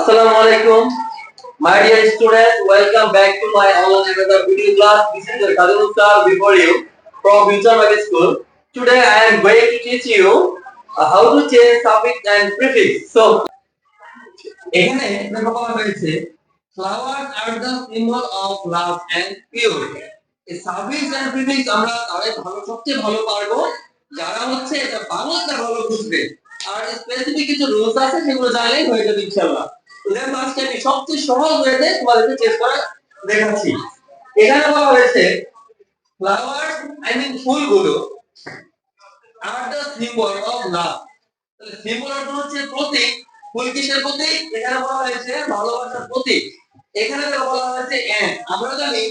Assalamu alaikum. My dear students, welcome back to my online another video class. This is the Khalil Star before you from Future Market School. Today I am going to teach you how to change suffix and prefix. So, এখানে দেখো বলা হয়েছে flowers are the symbol of love and purity. এই suffix and prefix আমরা তাহলে ভালো সবচেয়ে ভালো পারবো যারা হচ্ছে এটা বাংলাটা ভালো বুঝবে। আর স্পেসিফিক কিছু রুলস আছে সেগুলো জানলেই হয়ে যাবে ইনশাআল্লাহ। তো দেখো আজকে আমি সবচেয়ে সহজ ওয়েতে তোমাদেরকে চেষ্টা করে দেখাচ্ছি। এখানে বলা হয়েছে flowers I mean ফুলগুলো are the symbol of love. তাহলে সিম্বল অর্থ হচ্ছে প্রতীক। ফুল কিসের প্রতীক? এখানে বলা হয়েছে ভালোবাসার প্রতীক। এখানে বলা হয়েছে এন্ড। আমরা জানি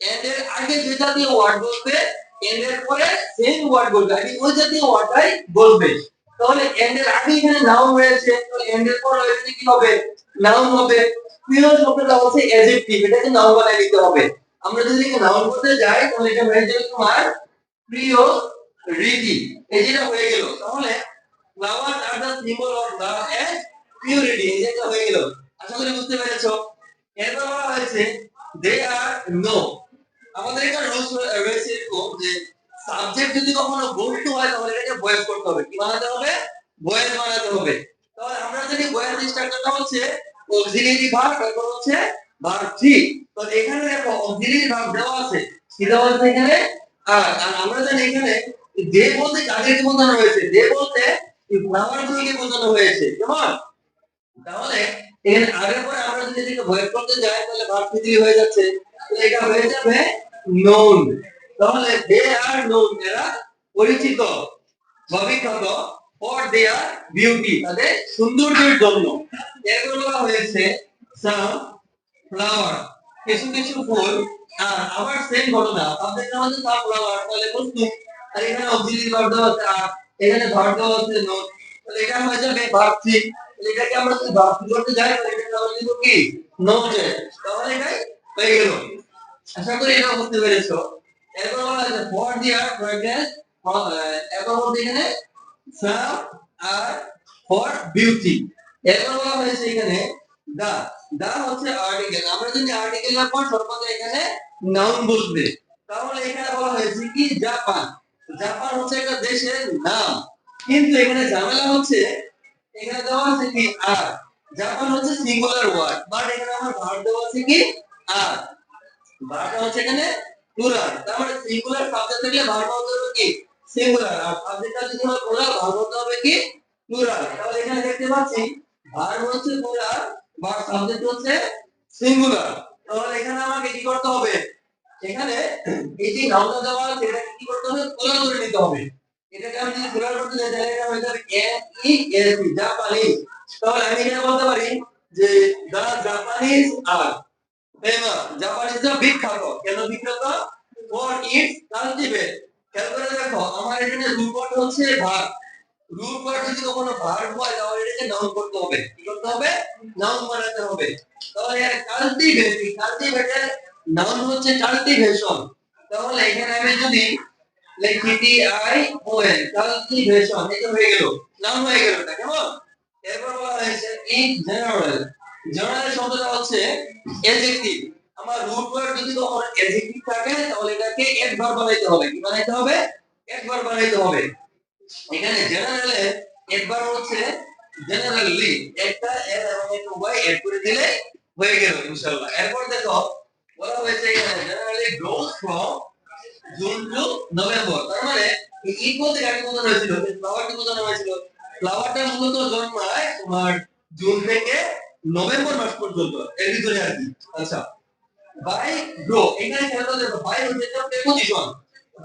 এন্ড এর আগে যে জাতীয় ওয়ার্ড বলবে এন্ড এর পরে সেম ওয়ার্ড বলবে আমি ওই জাতীয় ওয়ার্ডটাই বলবে। তাহলে এন্ড এর আগে এখানে নাউন রয়েছে তো এন্ড এর পরে রয়েছে কি হবে? নাউন হবে। প্রিয় শব্দটা হচ্ছে অ্যাডজেক্টিভ, এটাকে নাউন বানাই দিতে হবে। আমরা যদি নাউন বলতে যাই তাহলে এটা হয়ে যাবে তোমার প্রিয় রীতি। এই যেটা হয়ে গেল। তাহলে flowers are the symbol of love and purity. এই যেটা হয়ে গেল। আশা করি বুঝতে পেরেছো। এরপর বলা হয়েছে they are no. আমাদের একটা রুলস রয়েছে এরকম যে সাবজেক্ট যদি কখনো বস্তু হয় তাহলে এটাকে ভয়েস করতে হবে। কি বানাতে হবে? ভয়েস বানাতে হবে। তাহলে আমরা জানি ভয়েস স্ট্রাকচারটা হচ্ছে অক্সিলিয়ারি ভার্ব তারপর হচ্ছে ভার্ব থ্রি। তো এখানে দেখো অক্সিলিয়ারি ভার্ব দেওয়া আছে। কি দেওয়া আছে এখানে? আর আমরা জানি এখানে দে বলতে কাদেরকে বোঝানো হয়েছে? দে বলতে এই ফ্লাওয়ার গুলোকে বোঝানো হয়েছে। কেমন? তাহলে এখানে আগের পরে আমরা যদি এটাকে ভয়েস করতে যাই তাহলে ভার্ব থ্রি হয়ে যাচ্ছে। তো এটা হয়ে যাবে known। তাহলে they are known, এরা পরিচিত বিখ্যাত for their beauty, তাদের সৌন্দর্যের জন্য। এরপর বলা হয়েছে some flower, কিছু কিছু ফুল। আর আবার সেম ঘটনা সাবজেক্ট আমাদের some flower তাহলে বস্তু আর এখানে অক্সিলিয়ারি ভার্ব দেওয়া আছে আর এখানে ভার্ব দেওয়া আছে known। তাহলে এটা হয়ে যাবে ভার্ব থ্রি। তাহলে এটাকে আমরা যদি ভার্ব থ্রি করতে যাই তাহলে এটা আমরা লিখব কি? noted। তাহলে এটাই হয়ে গেল। আশা করি এটা বুঝতে পেরেছো। এরপর বলা আছে for their fragrance, এরপর বলতে এখানে some are for beauty। এরপর বলা হয়েছে এখানে the, the হচ্ছে আর্টিকেল। আমরা যদি আর্টিকেলের পর সর্বদা এখানে নাউন বসবে। তাহলে এখানে বলা হয়েছে কি জাপান। জাপান হচ্ছে একটা দেশের নাম, কিন্তু এখানে ঝামেলা হচ্ছে এখানে দেওয়া আছে কি আর। জাপান হচ্ছে সিঙ্গুলার ওয়ার্ড বাট এখানে আমার ভার্ব দেওয়া আছে কি আর। ভার্ব হচ্ছে এখানে প্লুরাল। তার মানে সিঙ্গুলার সাবজেক্ট থাকলে ভার্ব হতে হবে কি সিঙ্গুলার, আর সাবজেক্টটা যদি হয় প্লুরাল ভার্ব হতে হবে কি প্লুরাল। তাহলে এখানে দেখতে পাচ্ছি ভার্ব হচ্ছে প্লুরাল বাট সাবজেক্ট হচ্ছে সিঙ্গুলার। তাহলে এখানে আমাকে কি করতে হবে? এখানে এই যে নাউনটা দেওয়া আছে এটাকে কি করতে হবে? প্লুরাল করে নিতে হবে। এটাকে আমি যদি প্লুরাল করতে যাই তাহলে এটা হয়ে যাবে N E S E Japanese. তাহলে আমি এখানে বলতে পারি যে দা জাপানিজ আর ফেমাস। জাপানিজরা বিখ্যাত। কেন বিখ্যাত? For its cultivate. খেয়াল করে দেখো আমার এখানে রুট ওয়ার্ড হচ্ছে ভার্ব। রুট ওয়ার্ড যদি কখনো ভার্ব হয় তাহলে এটাকে নাউন করতে হবে। কি করতে হবে? নাউন বানাতে হবে। তাহলে এর কালটিভেট, কালটিভেটের নাউন হচ্ছে কালটিভেশন। তাহলে এখানে আমি যদি লিখি T I O N cultivation, এটা হয়ে গেল নাউন হয়ে গেল। এটা কেমন? এরপর বলা হয়েছে ইন জেনারেল। জেনারেল শব্দটা হচ্ছে অ্যাডজেক্টিভ। আমার রুট ওয়ার্ড যদি কখনো অ্যাডজেক্টিভ থাকে তাহলে এটাকে অ্যাডভার্ব বানাইতে হবে। কি বানাইতে হবে? অ্যাডভার্ব বানাইতে হবে। এখানে জেনারেলে অ্যাডভার্ব হচ্ছে জেনারেলি, একটা এর এবং একটা ওয়াই এড করে দিলে হয়ে গেল ইনশাআল্লাহ। এরপর দেখো বলা হয়েছে এখানে generally grows from June to November. তার মানে এই ঈদ বলতে কাকে বোঝানো হয়েছিল? ফ্লাওয়ারকে বোঝানো হয়েছিল। ফ্লাওয়ারটা মূলত জন্মায় তোমার জুন থেকে নভেম্বর মাস পর্যন্ত, এর ভিতরে আর কি। আচ্ছা, বাই গ্রো, এখানে খেয়াল করে দেখো বাই হচ্ছে একটা প্রেপোজিশন।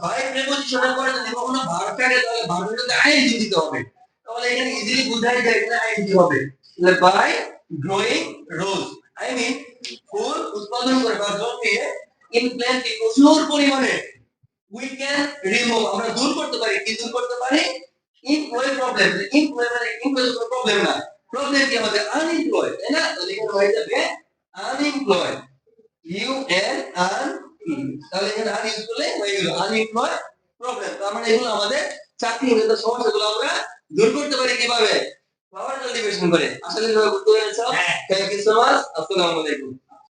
বাই প্রেপোজিশনের পরে যদি কখনো ভার্ব থাকে তাহলে ভার্বের সাথে আইএনজি দিতে হবে। তাহলে এখানে ইজিলি বোঝাই যায় এখানে আইএনজি হবে। তাহলে by growing rose I mean ফুল উৎপাদন করে বা জন্মিয়ে ইন প্ল্যান্টিং প্রচুর পরিমাণে we can remove, আমরা দূর করতে পারি। কি দূর করতে পারি? employ problem। employ মানে employ কোনো প্রবলেম না। প্রবলেম কি আমাদের আনএমপ্লয়েড, তাই না? তাহলে এখানে হয়ে যাবে আনএমপ্লয়েড, ইউ এন আন ই। তাহলে এখানে আন ইউজ করলে হয়ে গেল আনএমপ্লয়েড প্রবলেম। তার মানে এগুলো আমাদের চাকরিহীনতার সমস্যাগুলো আমরা দূর করতে পারি কিভাবে? ফ্লাওয়ার কাল্টিভেশন করে। আশা করি তোমরা বুঝতে পেরেছো। Thank you so much. আসসালামু আলাইকুম।